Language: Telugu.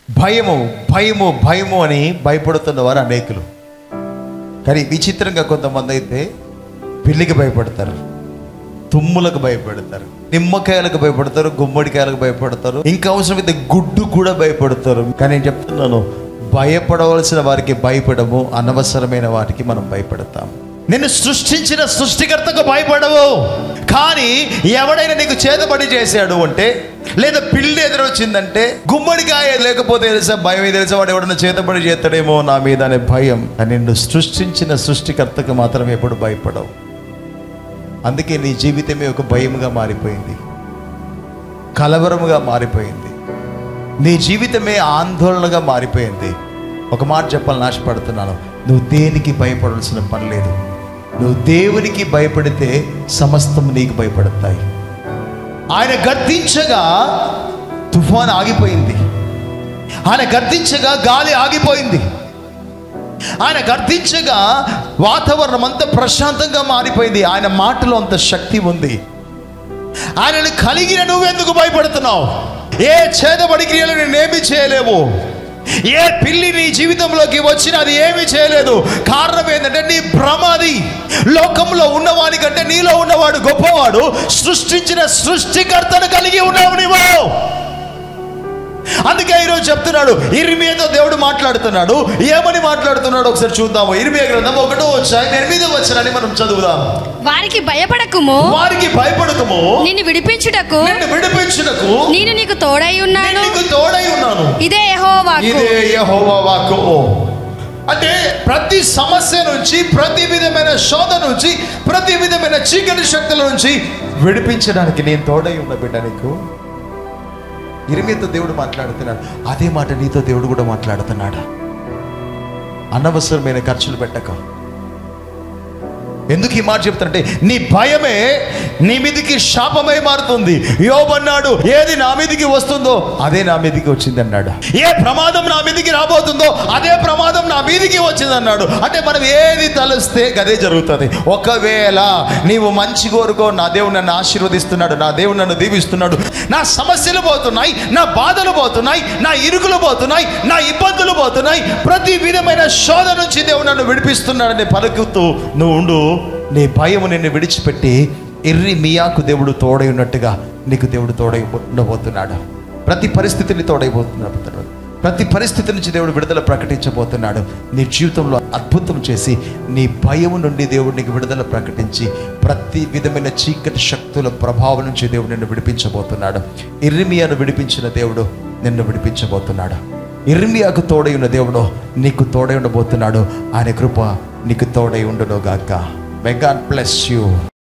భయము భయము భయము అని భయపడుతున్నవారు అనేకులు. కానీ విచిత్రంగా కొంతమంది అయితే పిల్లికి భయపడతారు, తుమ్ములకు భయపడతారు, నిమ్మకాయలకు భయపడతారు, గుమ్మడికాయలకు భయపడతారు, ఇంకా అవసరమైతే గుడ్డు కూడా భయపడతారు. కానీ నేను చెప్తున్నాను, భయపడవలసిన వారికి భయపడము, అనవసరమైన వాటికి మనం భయపడతాం. నిన్ను సృష్టించిన సృష్టికర్తకు భయపడవు. కానీ ఎవడైనా నీకు చేతబడి చేశాడు అంటే, లేదా పిల్లి ఎదురొచ్చిందంటే, గుమ్మడికాయ లేకపోతే తెలుసా భయం, తెలుసా వాడు ఎవడన్నా చేతబడి చేస్తాడేమో నా మీద అనే భయం. నిన్ను సృష్టించిన సృష్టికర్తకు మాత్రం ఎప్పుడు భయపడవు. అందుకే నీ జీవితమే ఒక భయముగా మారిపోయింది, కలవరముగా మారిపోయింది, నీ జీవితమే ఆందోళనగా మారిపోయింది. ఒక మాట చెప్పాలని ఆశపడుతున్నాను, నువ్వు దేనికి భయపడాల్సిన పని లేదు. నువ్వు దేవునికి భయపడితే సమస్తం నీకు భయపడతాయి. ఆయన గర్తించగా తుఫాను ఆగిపోయింది, ఆయన గర్తించగా గాలి ఆగిపోయింది, ఆయన గర్తించగా వాతావరణం అంతా ప్రశాంతంగా మారిపోయింది. ఆయన మాటలో అంత శక్తి ఉంది. ఆయనను కలిగిన నువ్వెందుకు భయపడుతున్నావు? ఏ చేతబడి క్రియలు నేనేమి చేయలేవు, ఏ పిల్లి నీ జీవితంలోకి వచ్చినా అది ఏమీ చేయలేదు. కారణం ఏంటంటే నీ భ్రమది. లోకంలో ఉన్నవాడి కంటే నీలో ఉన్నవాడు గొప్పవాడు. సృష్టించిన సృష్టికర్తను కలిగి ఉన్నావు నీవు. అందుకే ఈరోజు చెప్తున్నాడు, ఇర్మియాతో దేవుడు మాట్లాడుతున్నాడు. ఏమని మాట్లాడుతున్నాడు ఒకసారి చూద్దాము. ఇర్మియా గ్రంథం 1:8 మనం చదువుదాం. వారికి భయపడకుము, వారికి భయపడకుము, నిన్ను విడిపించుటకు నేను నీకు తోడై ఉన్నాను. ఇదే యెహోవా వాక్కు. అంటే ప్రతి సమస్య నుంచి, ప్రతి విధమైన శోధ నుంచి, ప్రతి విధమైన చీకటి శక్తుల నుంచి విడిపించడానికి నేను తోడై ఉన్న బిడ్డ నీకు. ఇర్మియాతో దేవుడు మాట్లాడుతున్నాడు. అదే మాట నీతో దేవుడు కూడా మాట్లాడుతున్నాడు. అనవసరమైన ఖర్చులు పెట్టక. ఎందుకు ఈ మాట చెప్తానంటే, నీ భయమే నీ మీదికి శాపమై మారుతుంది. యోబు అన్నాడు, ఏది నా మీదికి వస్తుందో అదే నా మీదికి వచ్చింది అన్నాడు. ఏ ప్రమాదం నా మీదికి రాబోతుందో అదే ప్రమాదం నా మీదికి వచ్చింది అన్నాడు. అంటే మనం ఏది తలుస్తే అదే జరుగుతుంది. ఒకవేళ నీవు మంచి కోరుకో, నా దేవుడు నన్ను ఆశీర్వదిస్తున్నాడు, నా దేవుడు నన్ను దీవిస్తున్నాడు, నా సమస్యలు పోతున్నాయి, నా బాధలు పోతున్నాయి, నా ఇరుకులు పోతున్నాయి, నా ఇబ్బందులు పోతున్నాయి, ప్రతి విధమైన శోధ నుంచి దేవుడు నన్ను విడిపిస్తున్నాడని పలుకుతూ నువ్వు ఉండు. నీ భయము నిన్ను విడిచిపెట్టి ఇర్మియాకు దేవుడు తోడై ఉన్నట్టుగా నీకు దేవుడు తోడై ఉండబోతున్నాడు. ప్రతి పరిస్థితిని తోడైపోతున్నాడు. ప్రతి పరిస్థితి నుంచి దేవుడు విడుదల ప్రకటించబోతున్నాడు. నీ జీవితంలో అద్భుతం చేసి నీ భయము నుండి దేవుడు నీకు విడుదల ప్రకటించి ప్రతి విధమైన చీకటి శక్తుల ప్రభావం నుంచి దేవుడు నిన్ను విడిపించబోతున్నాడు. ఇర్మియాను విడిపించిన దేవుడు నిన్ను విడిపించబోతున్నాడు. ఇర్మియాకు తోడై ఉన్న దేవుడు నీకు తోడై ఉండబోతున్నాడు. ఆయన కృప నీకు తోడై ఉండును గాక. May God bless you.